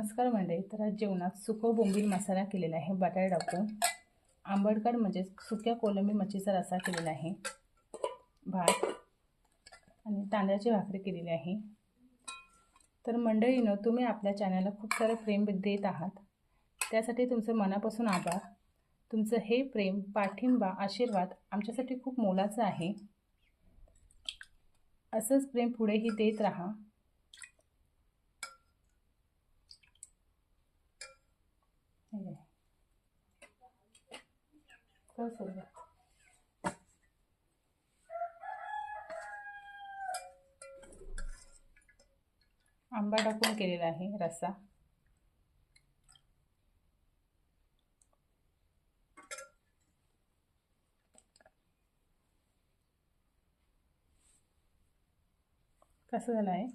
नमस्कार मंडळी. तर आज जेवणात सुकं बोंबील मसाला केलेला आहे बटाटे टाकून. आंबटगड म्हणजे सुक्या कोलंबी मच्छीचा रस्सा केलेला आहे. भात आणि तांदळाची भाकरी केलेली आहे. तर मंडळीनं तुम्ही आपल्या चॅनलला खूप सारं प्रेम देत आहात, त्यासाठी तुमचं मनापासून आभार. तुमचं हे प्रेम, पाठिंबा, आशीर्वाद आमच्यासाठी खूप मोलाचं आहे. असंच प्रेम पुढेही देत राहा. आंबा टाकून केलेला आहे रस्सा. कसं झालं आहे?